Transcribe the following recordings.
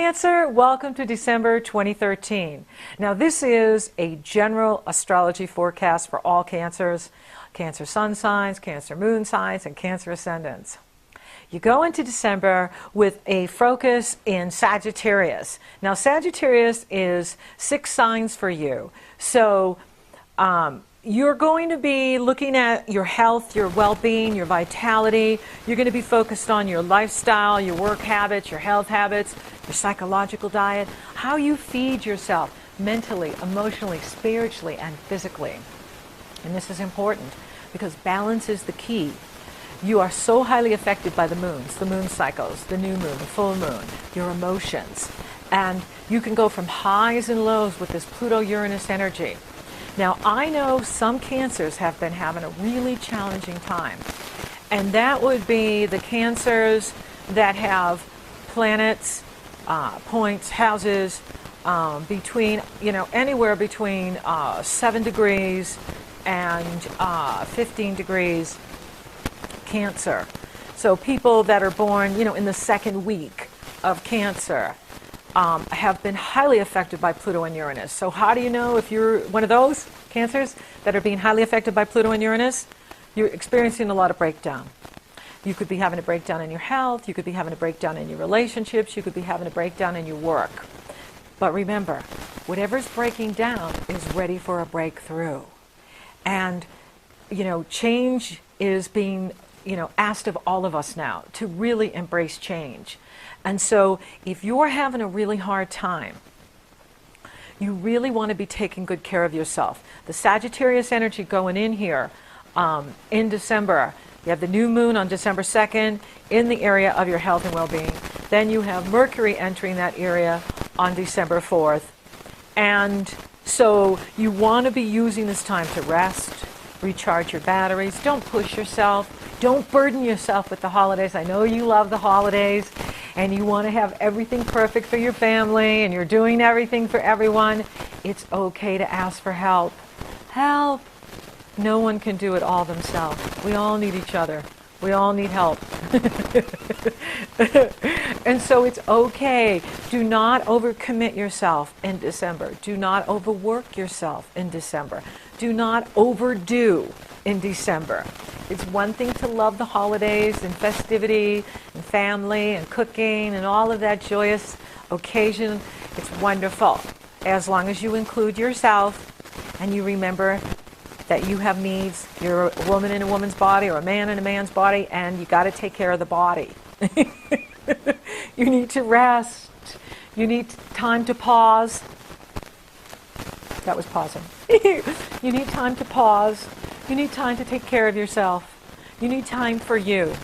Cancer, welcome to December 2013. Now this is a general astrology forecast for all Cancers, Cancer sun signs, Cancer moon signs, and Cancer ascendants. You go into December with a focus in Sagittarius. Now Sagittarius is 6 signs for you. So you're going to be looking at your health, your well-being, your vitality. You're going to be focused on your lifestyle, your work habits, your health habits, your psychological diet, how you feed yourself mentally, emotionally, spiritually, and physically. And this is important because balance is the key. You are so highly affected by the moons, the moon cycles, the new moon, the full moon, your emotions. And you can go from highs and lows with this Pluto-Uranus energy. Now, I know some Cancers have been having a really challenging time. And that would be the Cancers that have planets, points, houses, between, anywhere between 7 degrees and 15 degrees Cancer. So people that are born, in the second week of Cancer have been highly affected by Pluto and Uranus. So how do you know if you're one of those Cancers that are being highly affected by Pluto and Uranus? You're experiencing a lot of breakdown. You could be having a breakdown in your health, you could be having a breakdown in your relationships, you could be having a breakdown in your work. But remember, whatever's breaking down is ready for a breakthrough. And, change is being, asked of all of us now to really embrace change. And so if you're having a really hard time, you really want to be taking good care of yourself. The Sagittarius energy going in here in December. You have the new moon on December 2nd in the area of your health and well-being. Then you have Mercury entering that area on December 4th. And so you want to be using this time to rest, recharge your batteries. Don't push yourself. Don't burden yourself with the holidays. I know you love the holidays and you want to have everything perfect for your family and you're doing everything for everyone. It's okay to ask for help. Help! No one can do it all themselves. We all need each other. We all need help. And so it's okay. Do not overcommit yourself in December. Do not overwork yourself in December. Do not overdo in December. It's one thing to love the holidays and festivity and family and cooking and all of that joyous occasion. It's wonderful as long as you include yourself and you remember that you have needs. You're a woman in a woman's body or a man in a man's body, and you got to take care of the body. You need to rest. You need time to pause. That was pausing. You need time to pause. You need time to take care of yourself. You need time for you.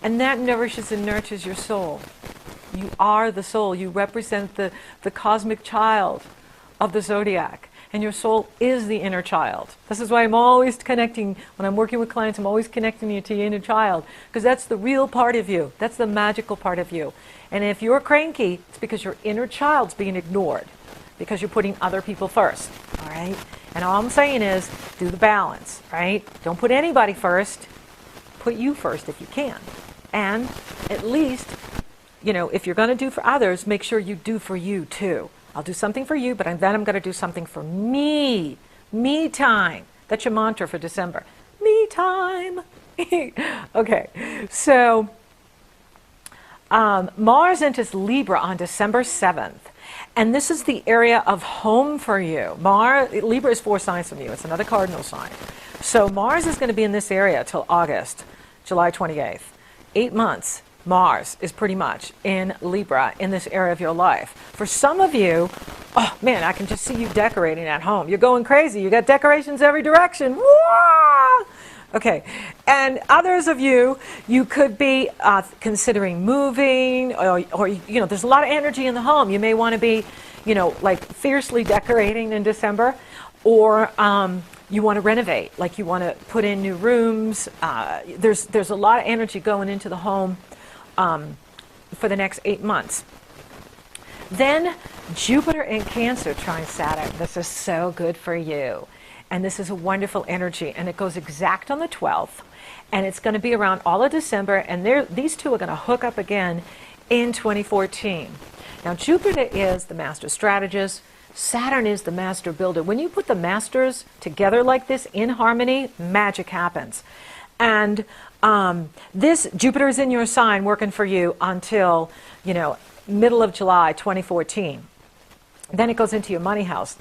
And that nourishes and nurtures your soul. You are the soul. You represent the cosmic child of the zodiac. And your soul is the inner child. This is why I'm always connecting, when I'm working with clients, I'm always connecting you to your inner child. Because that's the real part of you. That's the magical part of you. And if you're cranky, it's because your inner child's being ignored. Because you're putting other people first. All right? And all I'm saying is, do the balance. Right? Don't put anybody first. Put you first if you can. And at least, if you're going to do for others, make sure you do for you too. I'll do something for you, but then I'm going to do something for me. Me time. That's your mantra for December. Me time. Okay, so Mars enters Libra on December 7th. And this is the area of home for you. Libra is 4 signs from you. It's another cardinal sign. So Mars is going to be in this area till August, July 28th. 8 months. Mars is pretty much in Libra in this area of your life. For some of you, oh man, I can just see you decorating at home. You're going crazy. You got decorations every direction. Wah! Okay, and others of you, you could be considering moving, or there's a lot of energy in the home. You may want to be, like fiercely decorating in December, or you want to renovate, like you want to put in new rooms. There's a lot of energy going into the home for the next 8 months. Then Jupiter in Cancer trines Saturn. This is so good for you. And this is a wonderful energy. And it goes exact on the 12th. And it's going to be around all of December. And these two are going to hook up again in 2014. Now, Jupiter is the master strategist. Saturn is the master builder. When you put the masters together like this in harmony, magic happens. And this Jupiter is in your sign working for you until, middle of July 2014. Then it goes into your money house.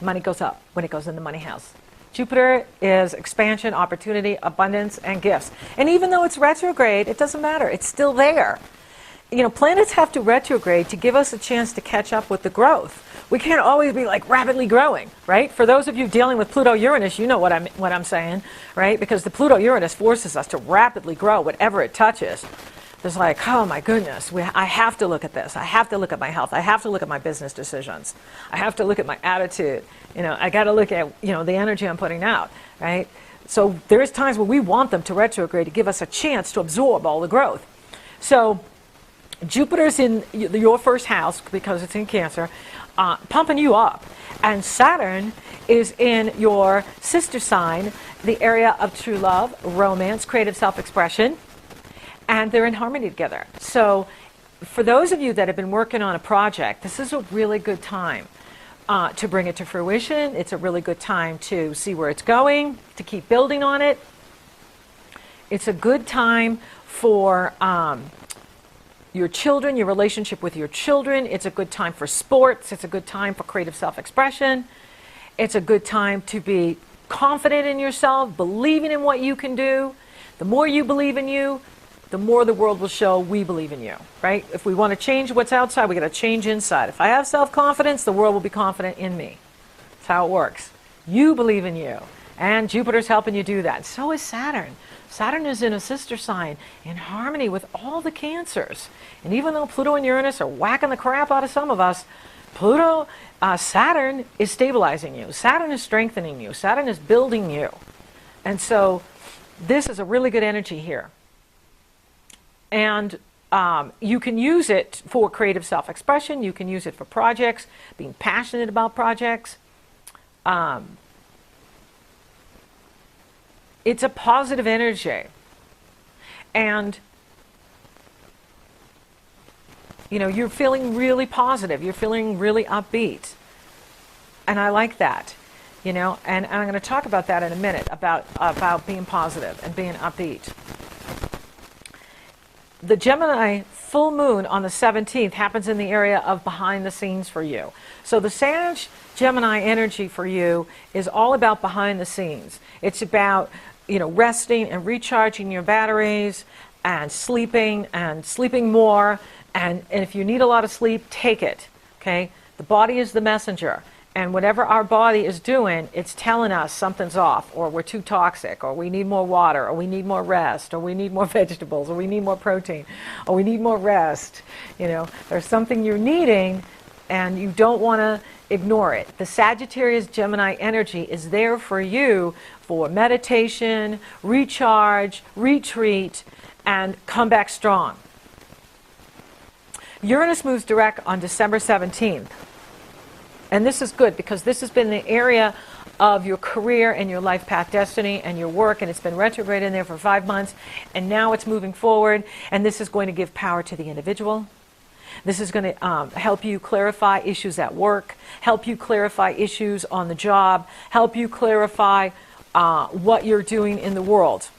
Money goes up when it goes in the money house. Jupiter is expansion, opportunity, abundance, and gifts. And even though it's retrograde, it doesn't matter. It's still there. Planets have to retrograde to give us a chance to catch up with the growth. We can't always be like rapidly growing, right? For those of you dealing with Pluto-Uranus, you know what I'm saying, right? Because the Pluto-Uranus forces us to rapidly grow whatever it touches. It's like, oh my goodness, I have to look at this. I have to look at my health. I have to look at my business decisions. I have to look at my attitude. I got to look at, the energy I'm putting out, right? So there's times where we want them to retrograde to give us a chance to absorb all the growth. So Jupiter's in your first house because it's in Cancer, pumping you up. And Saturn is in your sister sign, the area of true love, romance, creative self-expression. And they're in harmony together. So for those of you that have been working on a project, this is a really good time to bring it to fruition. It's a really good time to see where it's going, to keep building on it. It's a good time for your children, your relationship with your children. It's a good time for sports. It's a good time for creative self-expression. It's a good time to be confident in yourself, believing in what you can do. The more you believe in you, the more the world will show we believe in you, right? If we want to change what's outside, we got to change inside. If I have self-confidence, the world will be confident in me. That's how it works. You believe in you, and Jupiter's helping you do that. So is Saturn. Saturn is in a sister sign in harmony with all the Cancers. And even though Pluto and Uranus are whacking the crap out of some of us, Saturn is stabilizing you. Saturn is strengthening you. Saturn is building you. And so this is a really good energy here. And you can use it for creative self-expression. You can use it for projects, being passionate about projects. It's a positive energy. And, you're feeling really positive. You're feeling really upbeat. And I like that, and I'm going to talk about that in a minute, about being positive and being upbeat. The Gemini full moon on the 17th happens in the area of behind the scenes for you. So the Sag Gemini energy for you is all about behind the scenes. It's about, resting and recharging your batteries and sleeping more. And if you need a lot of sleep, take it, okay? The body is the messenger. And whatever our body is doing, it's telling us something's off, or we're too toxic, or we need more water, or we need more rest, or we need more vegetables, or we need more protein, or we need more rest. There's something you're needing, and you don't want to ignore it. The Sagittarius Gemini energy is there for you for meditation, recharge, retreat, and come back strong. Uranus moves direct on December 17th. And this is good because this has been the area of your career and your life path destiny and your work, and it's been retrograde in there for 5 months, and now it's moving forward, and this is going to give power to the individual. This is going to help you clarify issues at work, help you clarify issues on the job, help you clarify what you're doing in the world.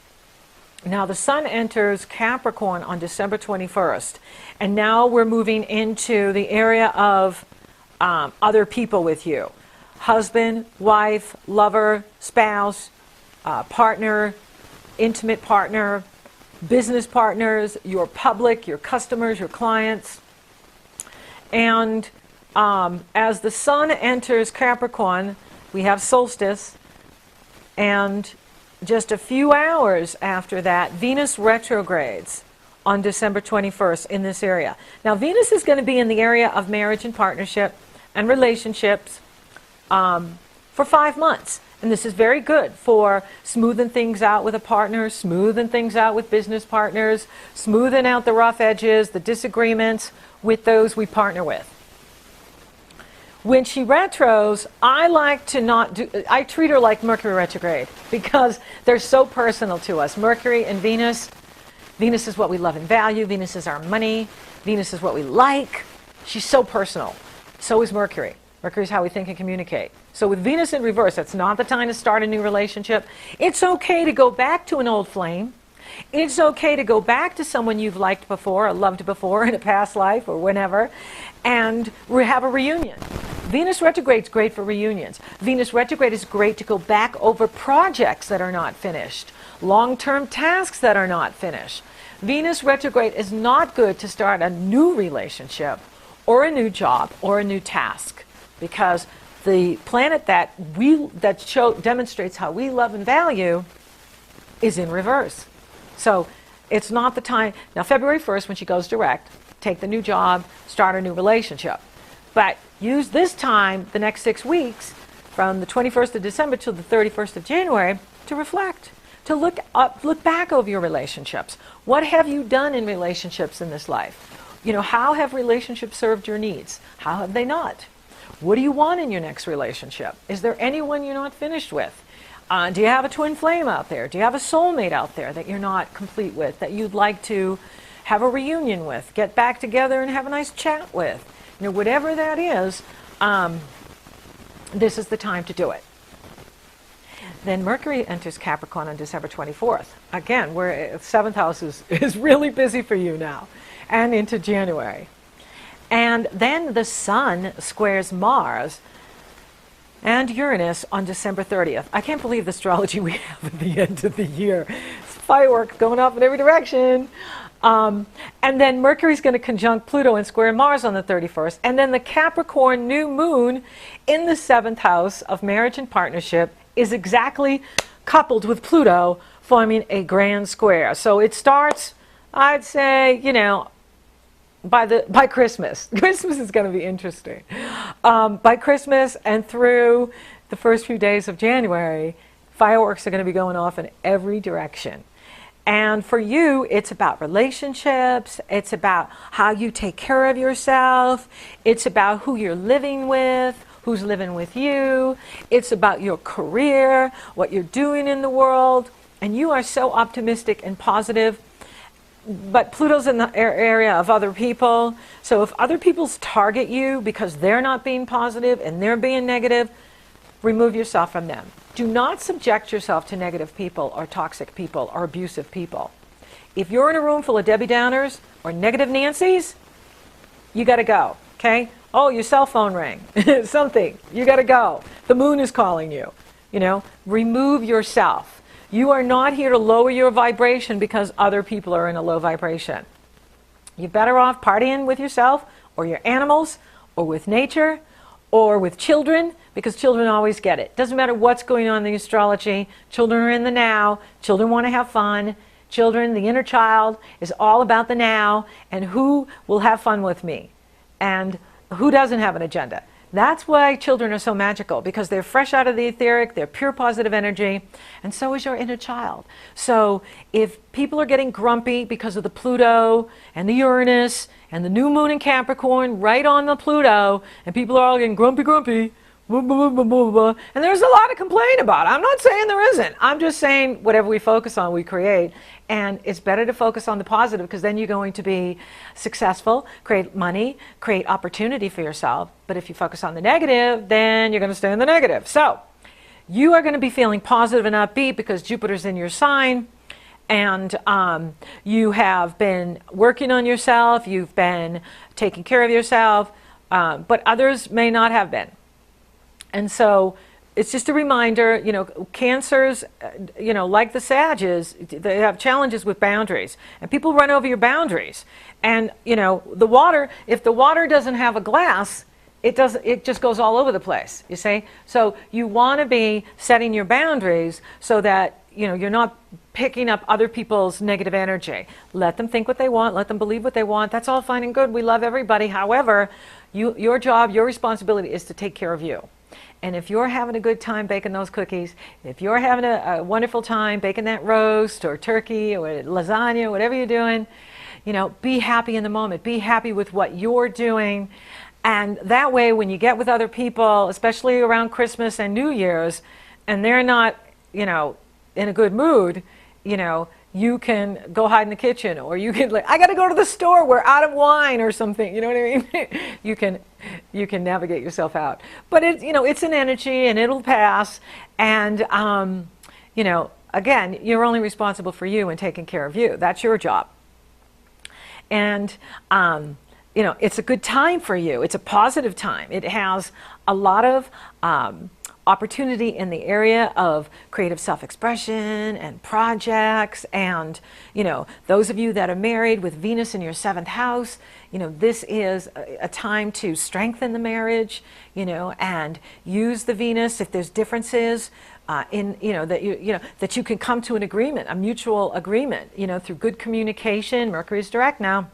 Now the Sun enters Capricorn on December 21st, and now we're moving into the area of other people with you. Husband, wife, lover, spouse, partner, intimate partner, business partners, your public, your customers, your clients. And as the Sun enters Capricorn, we have solstice, and just a few hours after that, Venus retrogrades on December 21st in this area. Now, Venus is going to be in the area of marriage and partnership and relationships for 5 months. And this is very good for smoothing things out with a partner, smoothing things out with business partners, smoothing out the rough edges, the disagreements with those we partner with. When she retros, I treat her like Mercury retrograde because they're so personal to us. Mercury and Venus. Venus is what we love and value. Venus is our money. Venus is what we like. She's so personal. So is Mercury. Mercury is how we think and communicate. So with Venus in reverse, that's not the time to start a new relationship. It's okay to go back to an old flame. It's okay to go back to someone you've liked before or loved before in a past life or whenever and have a reunion. Venus retrograde is great for reunions. Venus retrograde is great to go back over projects that are not finished, long-term tasks that are not finished. Venus retrograde is not good to start a new relationship or a new job or a new task, because the planet that demonstrates how we love and value is in reverse. So it's not the time. Now, February 1st, when she goes direct, take the new job, start a new relationship. But use this time, the next 6 weeks, from the 21st of December to the 31st of January, to reflect, to look back over your relationships. What have you done in relationships in this life? You know, how have relationships served your needs? How have they not? What do you want in your next relationship? Is there anyone you're not finished with? Do you have a twin flame out there? Do you have a soulmate out there that you're not complete with, that you'd like to have a reunion with, get back together and have a nice chat with? You know, whatever that is, this is the time to do it. Then Mercury enters Capricorn on December 24th. Again, where 7th house is really busy for you now, and into January. And then the Sun squares Mars and Uranus on December 30th. I can't believe the astrology we have at the end of the year. It's fireworks going off in every direction. And then Mercury's going to conjunct Pluto and square Mars on the 31st. And then the Capricorn new moon in the 7th house of marriage and partnership is exactly coupled with Pluto, forming a grand square. So it starts, I'd say, you know, by Christmas. Christmas is going to be interesting. By Christmas and through the first few days of January, fireworks are going to be going off in every direction. And for you, it's about relationships. It's about how you take care of yourself. It's about who you're living with, who's living with you. It's about your career, what you're doing in the world. And you are so optimistic and positive. But Pluto's in the area of other people. So if other people target you because they're not being positive and they're being negative, remove yourself from them. Do not subject yourself to negative people or toxic people or abusive people. If you're in a room full of Debbie Downers or negative Nancys, you got to go, okay? Oh, your cell phone rang. Something. You got to go. The moon is calling you. You know, remove yourself. You are not here to lower your vibration because other people are in a low vibration. You're better off partying with yourself or your animals or with nature or with children, because children always get it. Doesn't matter what's going on in the astrology. Children are in the now. Children want to have fun. Children, the inner child, is all about the now and who will have fun with me and who doesn't have an agenda. That's why children are so magical, because they're fresh out of the etheric, they're pure positive energy, and so is your inner child. So if people are getting grumpy because of the Pluto and the Uranus and the new moon in Capricorn right on the Pluto, and people are all getting grumpy, and there's a lot to complain about. I'm not saying there isn't. I'm just saying whatever we focus on, we create. And it's better to focus on the positive, because then you're going to be successful, create money, create opportunity for yourself. But if you focus on the negative, then you're going to stay in the negative. So you are going to be feeling positive and upbeat because Jupiter's in your sign. And you have been working on yourself. You've been taking care of yourself. But others may not have been. And so it's just a reminder, you know, Cancers, you know, like the Sages, they have challenges with boundaries. And people run over your boundaries. And, you know, the water, if the water doesn't have a glass, it just goes all over the place, you see? So you want to be setting your boundaries so that, you know, you're not picking up other people's negative energy. Let them think what they want. Let them believe what they want. That's all fine and good. We love everybody. However, your job, your responsibility is to take care of you. And if you're having a good time baking those cookies, if you're having a wonderful time baking that roast or turkey or lasagna, whatever you're doing, you know, be happy in the moment. Be happy with what you're doing. And that way, when you get with other people, especially around Christmas and New Year's, and they're not, you know, in a good mood, you know, you can go hide in the kitchen, or you can, like, I got to go to the store, we're out of wine or something, you know what I mean? you can navigate yourself out. But it, you know, it's an energy and it'll pass. And, you know, again, you're only responsible for you and taking care of you. That's your job. And, you know, it's a good time for you. It's a positive time. It has a lot of opportunity in the area of creative self-expression and projects. And, you know, those of you that are married with Venus in your 7th house, you know, this is a time to strengthen the marriage, you know, and use the Venus if there's differences in, you know, that you can come to an agreement, a mutual agreement, you know, through good communication. Mercury's direct now,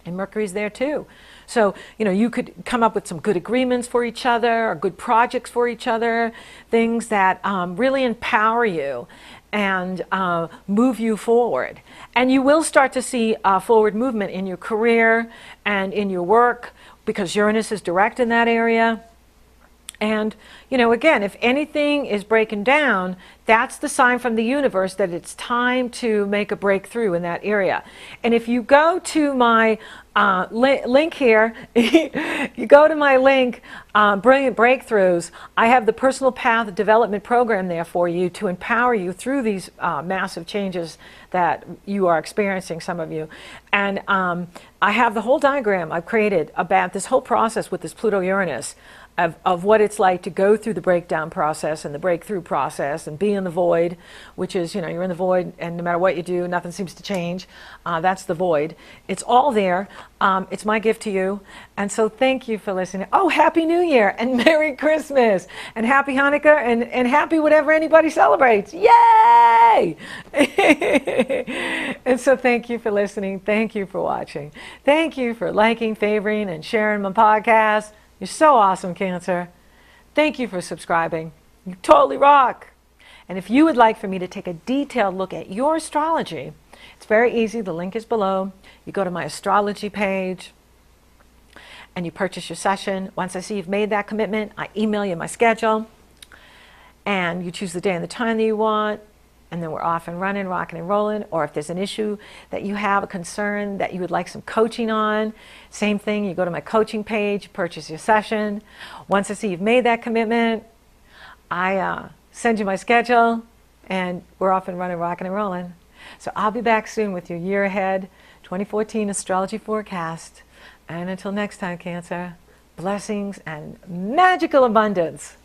and Mercury's there too. So, you know, you could come up with some good agreements for each other, or good projects for each other, things that really empower you and move you forward. And you will start to see forward movement in your career and in your work, because Uranus is direct in that area. And, you know, again, if anything is breaking down, that's the sign from the universe that it's time to make a breakthrough in that area. And if you go to my link here, you go to my link, Brilliant Breakthroughs, I have the Personal Path Development Program there for you to empower you through these massive changes that you are experiencing, some of you. And I have the whole diagram I've created about this whole process with this Pluto-Uranus. Of what it's like to go through the breakdown process and the breakthrough process and be in the void, which is, you know, you're in the void and no matter what you do, nothing seems to change. That's the void. It's all there. It's my gift to you. And so thank you for listening. Oh, Happy New Year and Merry Christmas and Happy Hanukkah and happy whatever anybody celebrates. Yay! And so thank you for listening. Thank you for watching. Thank you for liking, favoring, and sharing my podcast. You're so awesome, Cancer. Thank you for subscribing. You totally rock. And if you would like for me to take a detailed look at your astrology, it's very easy. The link is below. You go to my astrology page and you purchase your session. Once I see you've made that commitment, I email you my schedule and you choose the day and the time that you want. And then we're off and running, rocking and rolling. Or if there's an issue that you have, a concern that you would like some coaching on, same thing, you go to my coaching page, purchase your session. Once I see you've made that commitment, I send you my schedule, and we're off and running, rocking and rolling. So I'll be back soon with your year ahead 2014 astrology forecast. And until next time, Cancer, blessings and magical abundance.